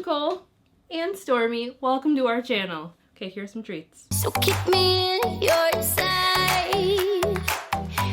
Nicole and Stormy. Welcome to our channel. Okay, here's some treats. So keep me in your sight,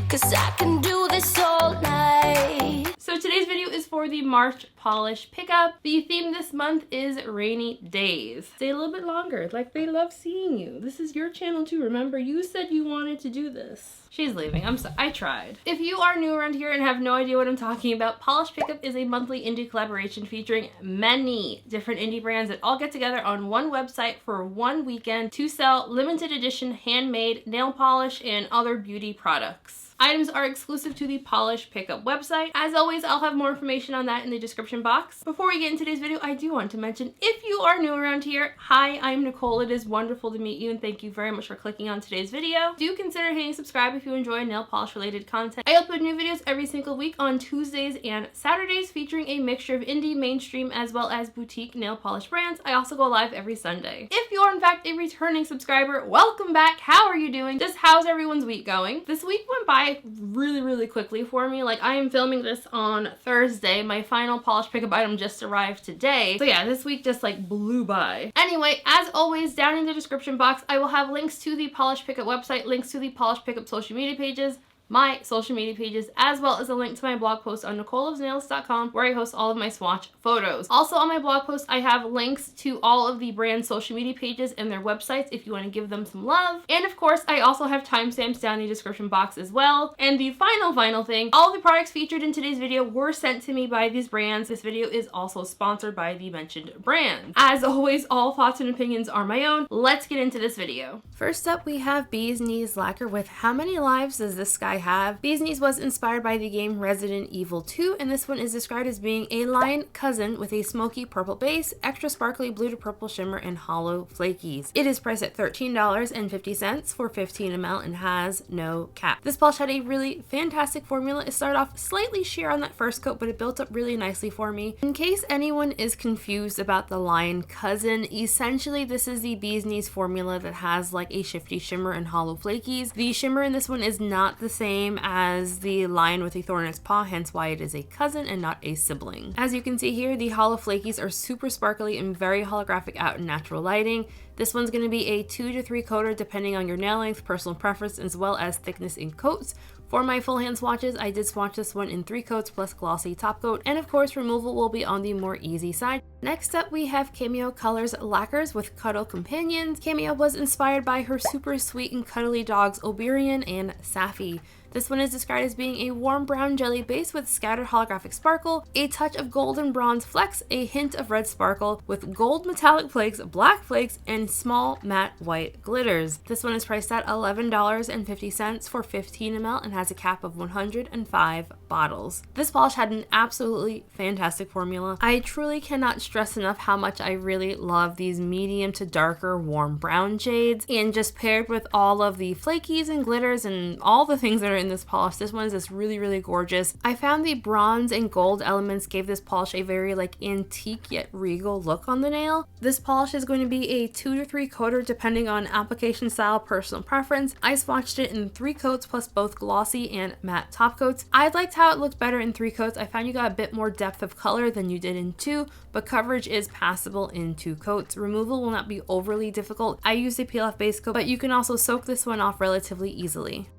'cause I can do this all night. So today's video is for the March polish pickup. The theme this month is rainy days. Stay a little bit longer, like they love seeing you. This is your channel too, remember? You said you wanted to do this. She's leaving, I tried. If you are new around here and have no idea what I'm talking about, Polish Pickup is a monthly indie collaboration featuring many different indie brands that all get together on one website for one weekend to sell limited edition handmade nail polish and other beauty products. Items are exclusive to the Polish Pickup website. As always, I'll have more information on that in the description box. Before we get into today's video, I do want to mention, if you are new around here, hi, I'm Nicole. It is wonderful to meet you and thank you very much for clicking on today's video. Do consider hitting subscribe if you enjoy nail polish related content. I upload new videos every single week on Tuesdays and Saturdays featuring a mixture of indie, mainstream, as well as boutique nail polish brands. I also go live every Sunday. If you are in fact a returning subscriber, welcome back. How are you doing? Just how's everyone's week going? This week went by really quickly for me. Like, I am filming this on Thursday. My final Polish Pickup item just arrived today. So yeah, this week just like blew by. Anyway, as always, down in the description box, I will have links to the Polish Pickup website, links to the Polish Pickup social media pages, my social media pages, as well as a link to my blog post on nicoleofnails.com where I host all of my swatch photos. Also on my blog post, I have links to all of the brand social media pages and their websites if you want to give them some love. And of course, I also have timestamps down in the description box as well. And the final thing, all of the products featured in today's video were sent to me by these brands. This video is also sponsored by the mentioned brands. As always, all thoughts and opinions are my own. Let's get into this video. First up, we have Bee's Knees Lacquer with How Many Lives Does This Guy Have? Bee's Knees was inspired by the game Resident Evil 2, and this one is described as being a line cousin with a smoky purple base, extra sparkly blue to purple shimmer, and hollow flakies. It is priced at $13.50 for 15 ml and has no cap. This polish had a really fantastic formula. It started off slightly sheer on that first coat, but it built up really nicely for me. In case anyone is confused about the line cousin, essentially this is the Bee's Knees formula that has like a shifty shimmer and hollow flakies. The shimmer in this one is not the same as the line with a thorn in its paw, hence why it is a cousin and not a sibling. As you can see here, the hollow flakies are super sparkly and very holographic out in natural lighting. This one's going to be a 2 to 3 coater depending on your nail length, personal preference, as well as thickness in coats. For my full hand swatches, I did swatch this one in 3 coats plus glossy top coat, and of course removal will be on the more easy side. Next up, we have Cameo Colors Lacquers with Cuddle Companions. Cameo was inspired by her super sweet and cuddly dogs Oberian and Safi. This one is described as being a warm brown jelly base with scattered holographic sparkle, a touch of golden bronze flecks, a hint of red sparkle with gold metallic flakes, black flakes, and small matte white glitters. This one is priced at $11.50 for 15 ml and has a cap of 105 bottles. This polish had an absolutely fantastic formula. I truly cannot stress enough how much I really love these medium to darker warm brown shades, and just paired with all of the flakies and glitters and all the things that are in this polish, this one is just really gorgeous. I found the bronze and gold elements gave this polish a very like antique yet regal look on the nail. This polish is going to be a 2 to 3 coater depending on application style, personal preference. I swatched it in 3 coats plus both glossy and matte top coats. I liked how it looked better in 3 coats. I found you got a bit more depth of color than you did in 2, but coverage is passable in 2 coats. Removal will not be overly difficult. I used a peel off base coat, but you can also soak this one off relatively easily.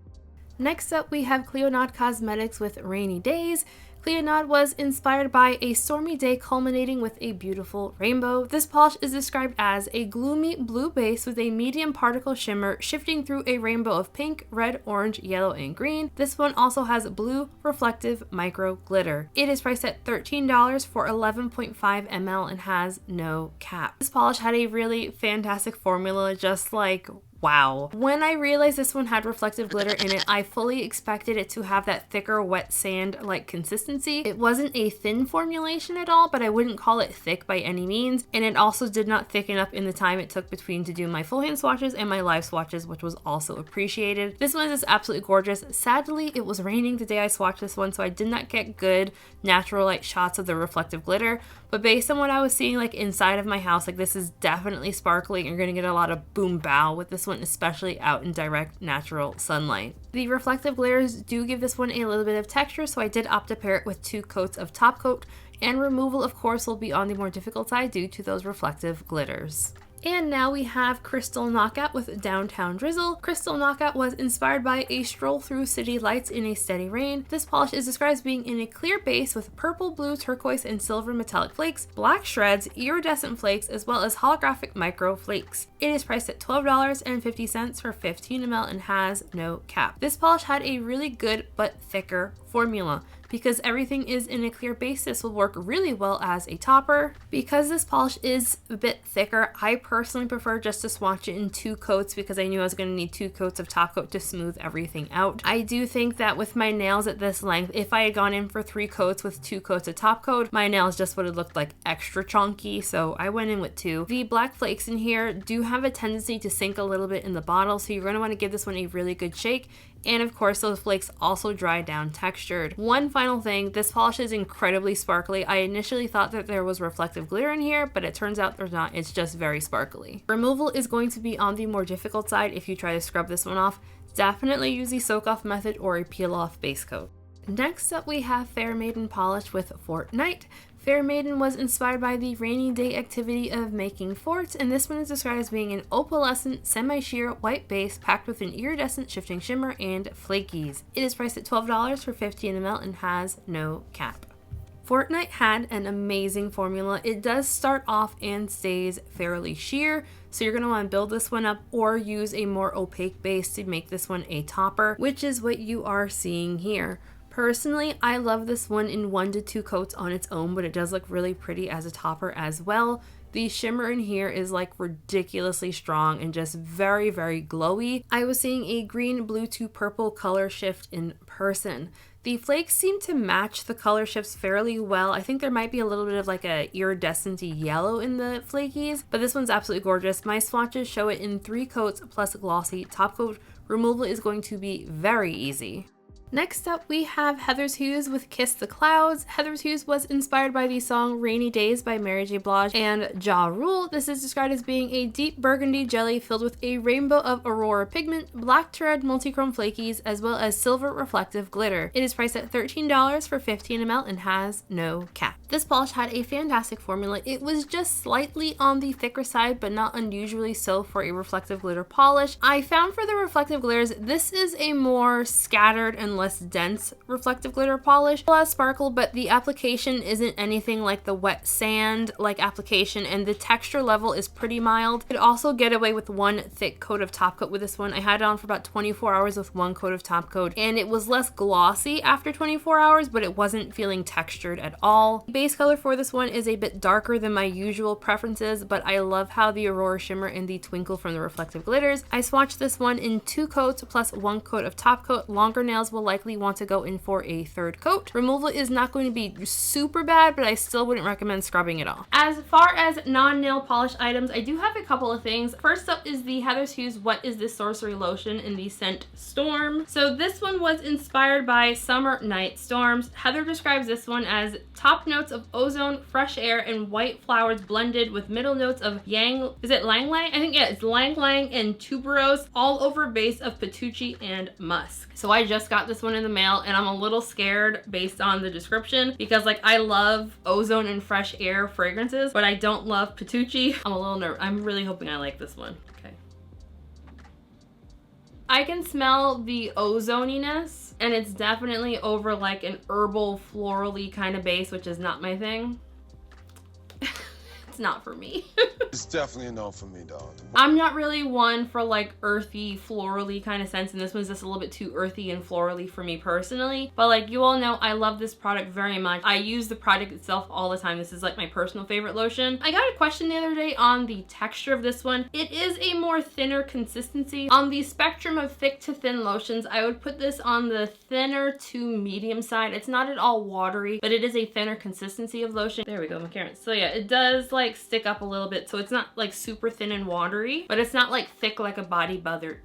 Next up, we have Clionadh Cosmetics with Rainy Days. Clionadh was inspired by a stormy day culminating with a beautiful rainbow. This polish is described as a gloomy blue base with a medium particle shimmer shifting through a rainbow of pink, red, orange, yellow, and green. This one also has blue reflective micro glitter. It is priced at $13 for 11.5 ml and has no cap. This polish had a really fantastic formula, just like wow. When I realized this one had reflective glitter in it, I fully expected it to have that thicker wet sand like consistency. It wasn't a thin formulation at all, but I wouldn't call it thick by any means, and it also did not thicken up in the time it took between to do my full hand swatches and my live swatches, which was also appreciated. This one is absolutely gorgeous. Sadly, it was raining the day I swatched this one, so I did not get good natural light shots of the reflective glitter, but based on what I was seeing like inside of my house, like this is definitely sparkling. You're gonna get a lot of boom bow with this one, especially out in direct natural sunlight. The reflective glitters do give this one a little bit of texture, so I did opt to pair it with 2 coats of top coat. And removal, of course, will be on the more difficult side due to those reflective glitters. And now we have Crystal Knockout with Downtown Drizzle. Crystal Knockout was inspired by a stroll through city lights in a steady rain. This polish is described as being in a clear base with purple, blue, turquoise, and silver metallic flakes, black shreds, iridescent flakes, as well as holographic micro flakes. It is priced at $12.50 for 15 ml and has no cap. This polish had a really good but thicker formula. Because everything is in a clear base, this will work really well as a topper. Because this polish is a bit thicker, I personally prefer just to swatch it in 2 coats because I knew I was going to need 2 coats of top coat to smooth everything out. I do think that with my nails at this length, if I had gone in for 3 coats with 2 coats of top coat, my nails just would have looked like extra chunky, so I went in with 2. The black flakes in here do have a tendency to sink a little bit in the bottle, so you're going to want to give this one a really good shake. And of course, those flakes also dry down textured. One final thing, this polish is incredibly sparkly. I initially thought that there was reflective glitter in here, but it turns out there's not. It's just very sparkly. Removal is going to be on the more difficult side if you try to scrub this one off. Definitely use the soak off method or a peel off base coat. Next up, we have Fair Maiden polish with Fortnite. Fair Maiden was inspired by the rainy day activity of making forts, and this one is described as being an opalescent, semi-sheer white base packed with an iridescent shifting shimmer and flakies. It is priced at $12 for 15 ml and has no cap. Fortnite had an amazing formula. It does start off and stays fairly sheer, so you're going to want to build this one up or use a more opaque base to make this one a topper, which is what you are seeing here. Personally, I love this one in 1 to 2 coats on its own, but it does look really pretty as a topper as well. The shimmer in here is like ridiculously strong and just very, very glowy. I was seeing a green, blue to purple color shift in person. The flakes seem to match the color shifts fairly well. I think there might be a little bit of like a iridescent yellow in the flakies, but this one's absolutely gorgeous. My swatches show it in 3 coats plus a glossy top coat. Removal is going to be very easy. Next up, we have Heather's Hues with Kiss the Clouds. Heather's Hues was inspired by the song Rainy Days by Mary J. Blige and Ja Rule. This is described as being a deep burgundy jelly filled with a rainbow of aurora pigment, black thread multichrome flakies, as well as silver reflective glitter. It is priced at $13 for 15 ml and has no cap. This polish had a fantastic formula. It was just slightly on the thicker side, but not unusually so for a reflective glitter polish. I found for the reflective glitters, this is a more scattered and less dense reflective glitter polish. It has sparkle, but the application isn't anything like the wet sand like application, and the texture level is pretty mild. You could also get away with 1 thick coat of top coat with this one. I had it on for about 24 hours with 1 coat of top coat, and it was less glossy after 24 hours, but it wasn't feeling textured at all. The base color for this one is a bit darker than my usual preferences, but I love how the aurora shimmer and the twinkle from the reflective glitters. I swatched this one in 2 coats plus 1 coat of top coat. Longer nails will likely want to go in for a 3rd coat. Removal is not going to be super bad, but I still wouldn't recommend scrubbing it off. As far as non-nail polish items, I do have a couple of things. First up is the Heather's Hues What Is This Sorcery Lotion in the scent Storm. So this one was inspired by Summer Night Storms. Heather describes this one as top notes of ozone, fresh air, and white flowers blended with middle notes of is it Lang Lang? I think, yeah, it's Lang Lang and tuberose, all over a base of patootie and musk. So I just got this one in the mail, and I'm a little scared based on the description because like I love ozone and fresh air fragrances, but I don't love patootie. I'm a little nervous. I'm really hoping I like this one. Okay. I can smell the ozoniness, and it's definitely over like an herbal florally kind of base, which is not my thing. It's not for me. It's definitely a no for me, dog. I'm not really one for like earthy, florally kind of scents, and this one's just a little bit too earthy and florally for me personally. But like you all know, I love this product very much. I use the product itself all the time. This is like my personal favorite lotion. I got a question the other day on the texture of this one. It is a more thinner consistency. On the spectrum of thick to thin lotions, I would put this on the thinner to medium side. It's not at all watery, but it is a thinner consistency of lotion. There we go, McCarran. So yeah, it does like stick up a little bit, so it's not like super thin and watery, but it's not like thick like a body butter,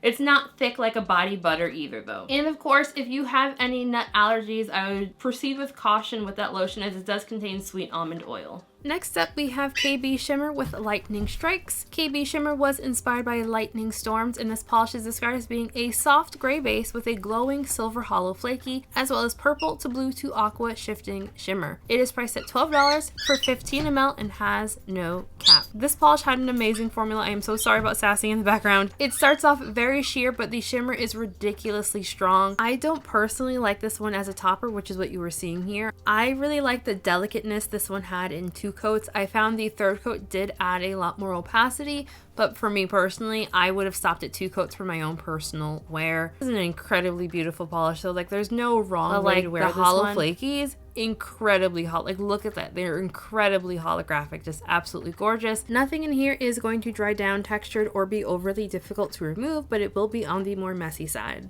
It's not thick like a body butter either though. And of course, if you have any nut allergies, I would proceed with caution with that lotion as it does contain sweet almond oil. Next up, we have KBShimmer with Lightning Strikes. KBShimmer was inspired by lightning storms, and this polish is described as being a soft gray base with a glowing silver hollow flaky, as well as purple to blue to aqua shifting shimmer. It is priced at $12 for 15 ml and has no cap. This polish had an amazing formula. I am so sorry about Sassy in the background. It starts off very sheer, but the shimmer is ridiculously strong. I don't personally like this one as a topper, which is what you were seeing here. I really like the delicateness this one had in 2 coats. I found the 3rd coat did add a lot more opacity, but for me personally, I would have stopped at 2 coats for my own personal wear. This is an incredibly beautiful polish, so like there's no wrong way to wear this one. The hollow flakies, incredibly hot. Like look at that, they're incredibly holographic, just absolutely gorgeous. Nothing in here is going to dry down, textured, or be overly difficult to remove, but it will be on the more messy side.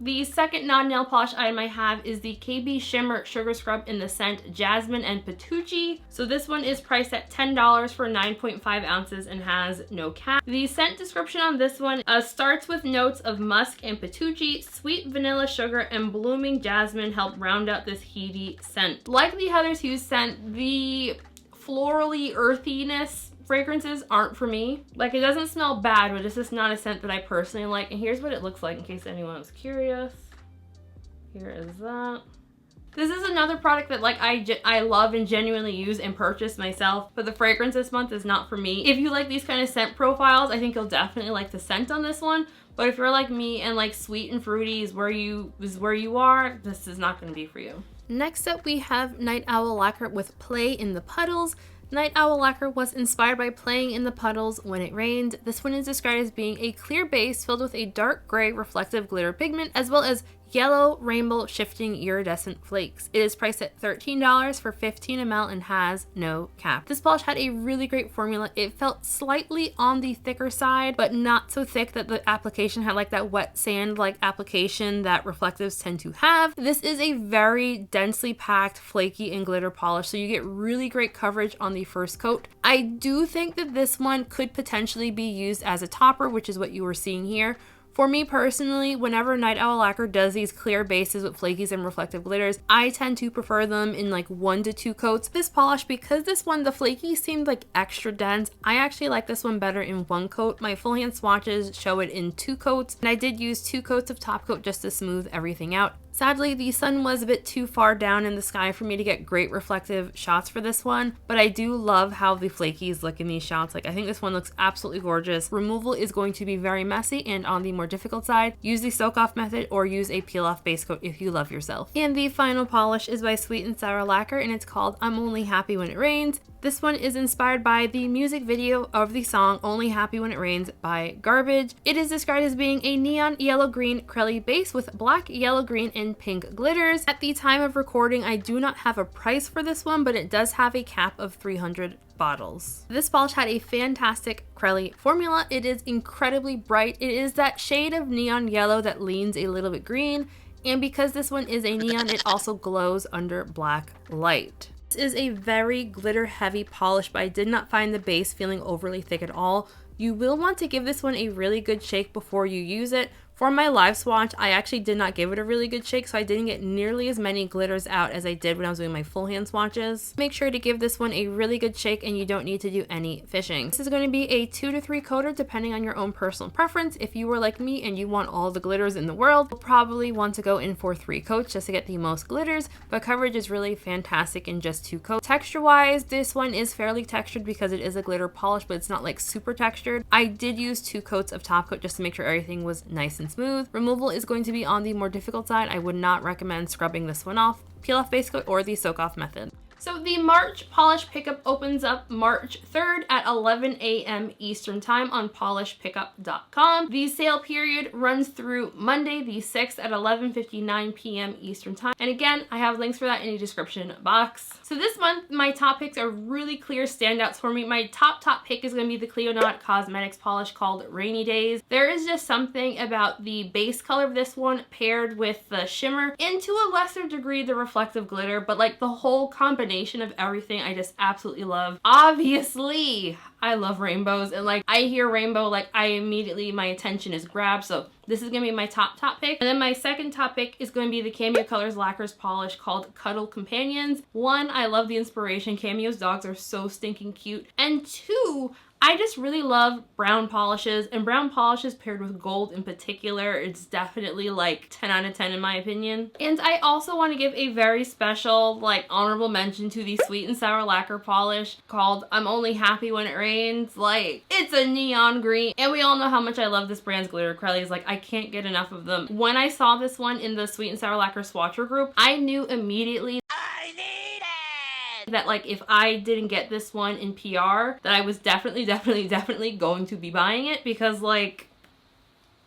The second non-nail polish item I have is the KBShimmer Sugar Scrub in the scent Jasmine and Patoochie. So this one is priced at $10 for 9.5 ounces and has no cap. The scent description on this one starts with notes of musk and patoochie, sweet vanilla sugar, and blooming jasmine help round out this heady scent. Like the Heather's Hues scent, the florally earthiness fragrances aren't for me. Like, it doesn't smell bad, but it's just not a scent that I personally like. And here's what it looks like in case anyone was curious. Here is that. This is another product that like I love and genuinely use and purchase myself, but the fragrance this month is not for me. If you like these kind of scent profiles, I think you'll definitely like the scent on this one. But if you're like me and like sweet and fruity is where you are, this is not going to be for you. Next up, we have Night Owl Lacquer with Play in the Puddles. Night Owl Lacquer was inspired by playing in the puddles when it rained. This one is described as being a clear base filled with a dark gray reflective glitter pigment, as well as yellow rainbow shifting iridescent flakes. It is priced at $13 for 15 ml and has no cap. This polish had a really great formula. It felt slightly on the thicker side, but not so thick that the application had like that wet sand like application that reflectives tend to have. This is a very densely packed flaky and glitter polish, so you get really great coverage on the first coat. I do think that this one could potentially be used as a topper, which is what you were seeing here. For me personally, whenever Night Owl Lacquer does these clear bases with flakies and reflective glitters, I tend to prefer them in like 1 to 2 coats. This polish, because this one, the flaky seemed like extra dense, I actually like this one better in 1 coat. My full hand swatches show it in 2 coats, and I did use 2 coats of top coat just to smooth everything out. Sadly, the sun was a bit too far down in the sky for me to get great reflective shots for this one, but I do love how the flakies look in these shots. Like, I think this one looks absolutely gorgeous. Removal is going to be very messy and on the more difficult side. Use the soak off method or use a peel off base coat if you love yourself. And the final polish is by Sweet and Sour Lacquer, and it's called I'm Only Happy When It Rains. This one is inspired by the music video of the song Only Happy When It Rains by Garbage. It is described as being a neon yellow-green Crelly base with black, yellow, green, and pink glitters. At the time of recording, I do not have a price for this one, but it does have a cap of 300 bottles. This polish had a fantastic Crelly formula. It is incredibly bright. It is that shade of neon yellow that leans a little bit green, and because this one is a neon, it also glows under black light. This is a very glitter heavy polish, but I did not find the base feeling overly thick at all. You will want to give this one a really good shake before you use it. For my live swatch, I actually did not give it a really good shake, so I didn't get nearly as many glitters out as I did when I was doing my full hand swatches. Make sure to give this one a really good shake, and you don't need to do any fishing. This is going to be a 2 to 3 coater depending on your own personal preference. If you were like me and you want all the glitters in the world, you'll probably want to go in for 3 coats just to get the most glitters, but coverage is really fantastic in just 2 coats. Texture wise, this one is fairly textured because it is a glitter polish, but it's not like super textured. I did use 2 coats of top coat just to make sure everything was nice and smooth. Removal is going to be on the more difficult side. I would not recommend scrubbing this one off. Peel off base coat or the soak off method. So the March polish pickup opens up March 3rd at 11 a.m. Eastern time on polishpickup.com. The sale period runs through Monday the 6th at 11:59 p.m. Eastern time. And again, I have links for that in the description box. So this month, my top picks are really clear standouts for me. My top pick is going to be the Clionadh Cosmetics polish called Rainy Days. There is just something about the base color of this one paired with the shimmer, and to a lesser degree the reflective glitter, but like the whole combination combination of everything I just absolutely love. Obviously, I love rainbows, and like I hear rainbow, like my attention is grabbed. So this is gonna be my top pick. And then my second top pick is going to be the Cameo Colors Lacquers polish called Cuddle Companions. One, I love the inspiration. Cameo's dogs are so stinking cute. And two, I just really love brown polishes, and brown polishes paired with gold in particular, it's definitely like 10 out of 10 in my opinion. And I also want to give a very special, like, honorable mention to the Sweet and Sour Lacquer polish called I'm Only Happy When It Rains. Like, it's a neon green, and we all know how much I love this brand's glitter acrylics. Like, I can't get enough of them. When I saw this one in the Sweet and Sour Lacquer swatcher group, I knew immediately that like if I didn't get this one in PR, that I was definitely going to be buying it, because like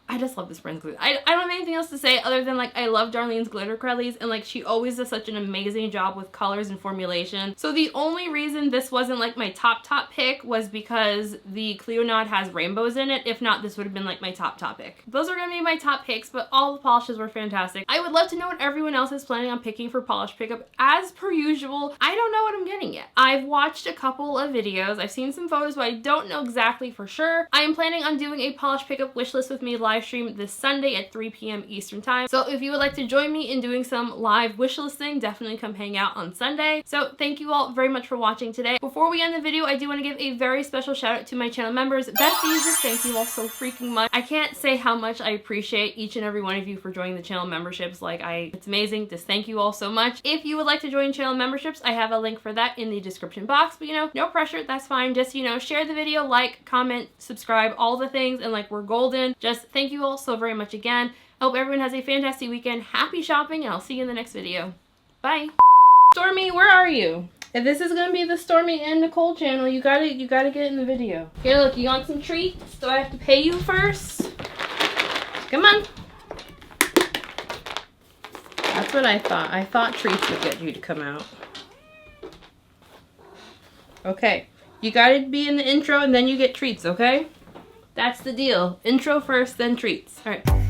I just love this brand's glitter. I don't have anything else to say other than like I love Darlene's glitter crellies, and like she always does such an amazing job with colors and formulation. So the only reason this wasn't like my top pick was because the Clionadh has rainbows in it. If not, this would have been like my top pick. Those are gonna be my top picks, but all the polishes were fantastic. I would love to know what everyone else is planning on picking for polish pickup. As per usual, I don't know what I'm getting yet. I've watched a couple of videos, I've seen some photos, but I don't know exactly for sure. I am planning on doing a polish pickup wish list with me live stream this Sunday at 3 p.m. Eastern time. So if you would like to join me in doing some live wish listing, definitely come hang out on Sunday. So thank you all very much for watching today. Before we end the video, I do want to give a very special shout out to my channel members. Besties, thank you all so freaking much. I can't say how much I appreciate each and every one of you for joining the channel memberships. Like it's amazing. Just thank you all so much. If you would like to join channel memberships, I have a link for that in the description box, but you know, no pressure, that's fine. Just, you know, share the video, like, comment, subscribe, all the things, and like we're golden. Just thank you all so very much again. I hope everyone has a fantastic weekend. Happy shopping, and I'll see you in the next video. Bye. Stormy, where are you? If this is gonna be the Stormy and Nicole channel, you gotta get in the video. Here, look, you want some treats? Do I have to pay you first? Come on. That's what I thought. I thought treats would get you to come out. Okay, you gotta be in the intro and then you get treats, okay? That's the deal. Intro first, then treats. All right.